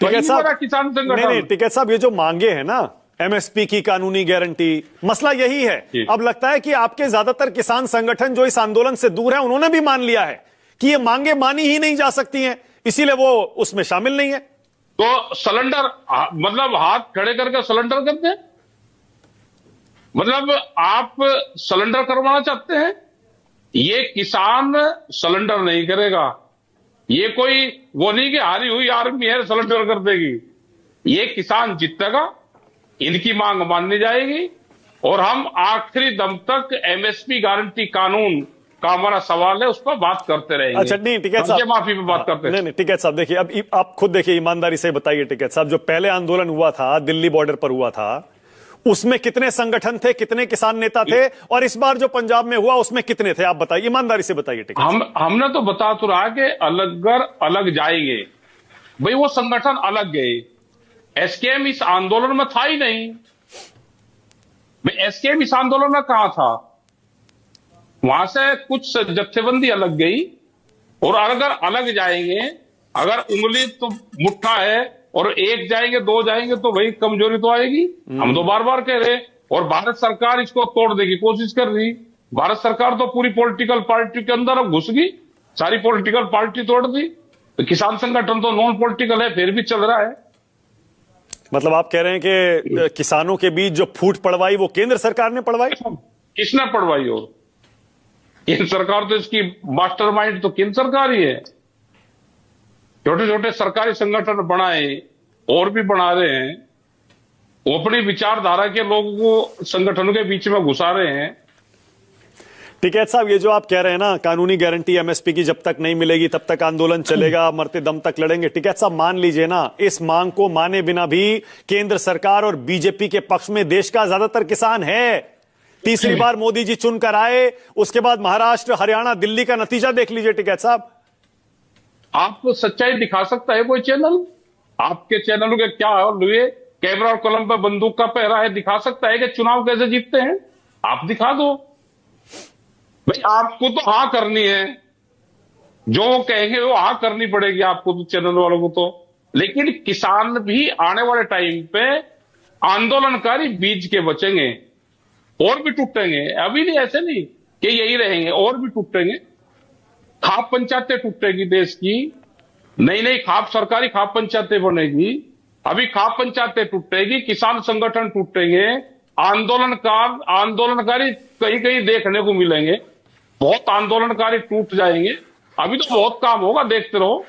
टिकैत साहब, किसान संगठन। नहीं, टिकैत साहब, ये जो मांगे हैं ना, एमएसपी की कानूनी गारंटी, मसला यही है। अब लगता है कि आपके ज्यादातर किसान संगठन जो इस आंदोलन से दूर है, उन्होंने भी मान लिया है कि ये मांगे मानी ही नहीं जा सकती हैं, इसीलिए वो उसमें शामिल नहीं है। तो सिलेंडर, मतलब हाथ खड़े करके सिलेंडर करते हैं, मतलब आप सिलेंडर करवाना चाहते हैं। ये किसान सिलेंडर नहीं करेगा। ये कोई वो नहीं कि हारी हुई आर्मी है सिलेंडर कर देगी। ये किसान जीतेगा, इनकी मांग माननी जाएगी और हम आखिरी दम तक एमएसपी गारंटी कानून का हमारा सवाल है, उस पर बात करते रहेंगे। अच्छा, नहीं टिकैत साहब, माफी पे बात करते हैं। नहीं टिकैत साहब, देखिए, अब आप खुद देखिए, ईमानदारी से बताइए टिकैत साहब, जो पहले आंदोलन हुआ था, दिल्ली बॉर्डर पर हुआ था, उसमें कितने संगठन थे, कितने किसान नेता थे, और इस बार जो पंजाब में हुआ उसमें कितने थे? आप बताइए, ईमानदारी से बताइए टिकैत। हमने तो बता तो रहा कि अलग जाएंगे भाई, वो संगठन अलग गए। एसकेएम इस आंदोलन में था ही नहीं। एसकेएम इस आंदोलन में कहां था? वहां से कुछ जत्थेबंदी अलग गई, और अगर अलग जाएंगे, अगर उंगली तो मुट्ठा है और एक जाएंगे, दो जाएंगे, तो भाई कमजोरी तो आएगी। हम तो बार बार कह रहे, और भारत सरकार इसको तोड़ने की कोशिश कर रही। भारत सरकार तो पूरी पॉलिटिकल पार्टी के अंदर अब घुस गई, सारी पॉलिटिकल पार्टी तोड़ दी। तो किसान संगठन तो नॉन पॉलिटिकल है, फिर भी चल रहा है। मतलब आप कह रहे हैं कि किसानों के बीच जो फूट पड़वाई, वो केंद्र सरकार ने पड़वाई? किसने पड़वाई? और केंद्र सरकार तो इसकी मास्टरमाइंड तो केंद्र सरकार ही है। छोटे छोटे सरकारी संगठन बनाए और भी बना रहे हैं, वो अपनी विचारधारा के लोगों को संगठनों के बीच में घुसा रहे हैं। टिकैत साहब, ये जो आप कह रहे हैं ना, कानूनी गारंटी एमएसपी की जब तक नहीं मिलेगी तब तक आंदोलन चलेगा, मरते दम तक लड़ेंगे। टिकैत साहब, मान लीजिए ना, इस मांग को माने बिना भी केंद्र सरकार और बीजेपी के पक्ष में देश का ज्यादातर किसान है। तीसरी बार मोदी जी चुनकर आए, उसके बाद महाराष्ट्र, हरियाणा, दिल्ली का नतीजा देख लीजिए टिकैत साहब। आप सच्चाई दिखा सकता है कोई चैनल? आपके चैनलों के क्या हुए? कैमरा और कलम पर बंदूक का पहरा है, दिखा सकता है कि चुनाव कैसे जीतते हैं? आप दिखा दो भाई। आपको तो हाँ करनी है, जो वो कहेंगे वो हाँ करनी पड़ेगी आपको, तो चैनल वालों को तो। लेकिन किसान भी आने वाले टाइम पे आंदोलनकारी बीज के बचेंगे, और भी टूटेंगे। अभी नहीं, ऐसे नहीं कि यही रहेंगे, और भी टूटेंगे। खाप पंचायतें टूटेगी देश की, नई नई खाप, सरकारी खाप पंचायतें बनेगी। अभी खाप पंचायतें टूटेगी, किसान संगठन टूटेंगे, आंदोलनकारी कहीं कहीं देखने को मिलेंगे। बहुत आंदोलनकारी टूट जाएंगे। अभी तो बहुत काम होगा, देखते रहो।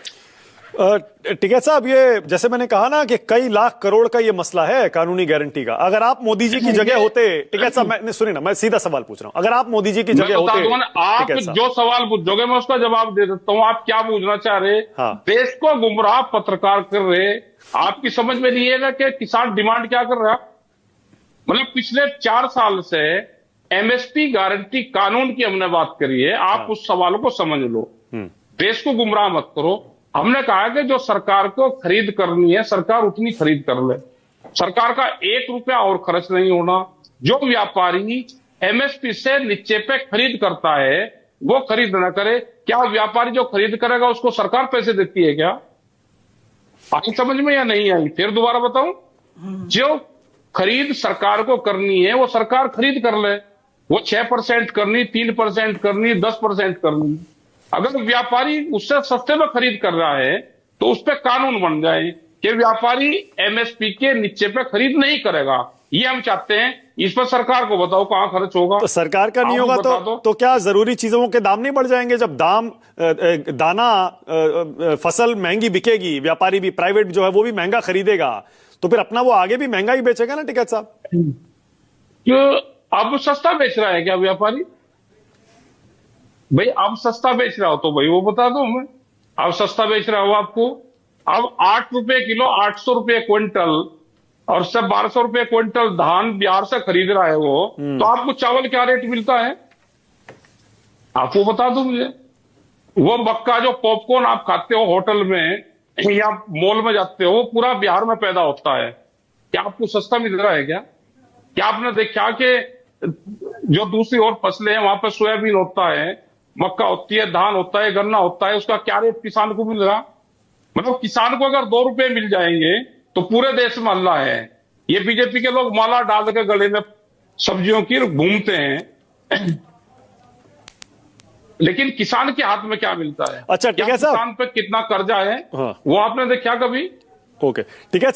टिकैत साहब, ये जैसे मैंने कहा ना कि कई लाख करोड़ का ये मसला है कानूनी गारंटी का। अगर आप मोदी जी की जगह होते, टिकैत साहब, मैं सुनिए ना, मैं सीधा सवाल पूछ रहा हूं, अगर आप मोदी जी की जगह होते, आप जो सवाल पूछोगे मैं उसका जवाब दे देता हूं। आप क्या पूछना चाह रहे? हाँ। देश को गुमराह पत्रकार कर रहे, आपकी समझ में नहीं है कि किसान डिमांड क्या कर रहा? मतलब पिछले 4 साल से एमएसपी गारंटी कानून की हमने बात करी है। आप उस सवालों को समझ लो, देश को गुमराह मत करो। हमने कहा कि जो सरकार को खरीद करनी है, सरकार उतनी खरीद कर ले। सरकार का 1 रुपया और खर्च नहीं होना। जो व्यापारी एमएसपी से नीचे पे खरीद करता है, वो खरीद ना करे। क्या व्यापारी जो खरीद करेगा उसको सरकार पैसे देती है क्या? आई समझ में या नहीं आई? फिर दोबारा बताऊं, जो खरीद सरकार को करनी है वो सरकार खरीद कर ले। वो 6% करनी, 3% करनी, 10% करनी। अगर व्यापारी उससे सस्ते में खरीद कर रहा है तो उस पर कानून बन जाए कि व्यापारी एमएसपी के नीचे पे खरीद नहीं करेगा। ये हम चाहते हैं। इस पर सरकार को बताओ कहां खर्च होगा। तो सरकार का नहीं होगा तो क्या जरूरी चीजों के दाम नहीं बढ़ जाएंगे? जब दाना फसल महंगी बिकेगी, व्यापारी भी, प्राइवेट जो है वो भी महंगा खरीदेगा, तो फिर अपना वो आगे भी महंगा ही बेचेगा ना टिकैत साहब। क्यों अब सस्ता बेच रहा है क्या व्यापारी? भाई अब सस्ता बेच रहा हो तो भाई वो बता दो मैं। अब सस्ता बेच रहा हो आपको, अब 8 रुपए किलो, 800 रुपए क्विंटल, और सब 1200 रुपए क्विंटल धान बिहार से खरीद रहा है वो, तो आपको चावल क्या रेट मिलता है आपको बता दो मुझे। वो मक्का जो पॉपकॉर्न आप खाते हो होटल में या मॉल में जाते हो, पूरा बिहार में पैदा होता है। क्या आपको सस्ता मिल रहा है क्या? क्या आपने देखा कि जो दूसरी और फसलें हैं वहां पर सोयाबीन होता है, मक्का होती है, धान होता है, गन्ना होता है, उसका क्या रेट किसान को मिल रहा? मतलब किसान को अगर 2 रुपए मिल जाएंगे तो पूरे देश में अल्लाह है। ये बीजेपी के लोग माला डाल के गले में सब्जियों की घूमते हैं, लेकिन किसान के हाथ में क्या मिलता है? अच्छा, ठीक है साहब, किसान पे कितना कर्जा है, हाँ, वो आपने देखा कभी? ओके, ठीक है साहब।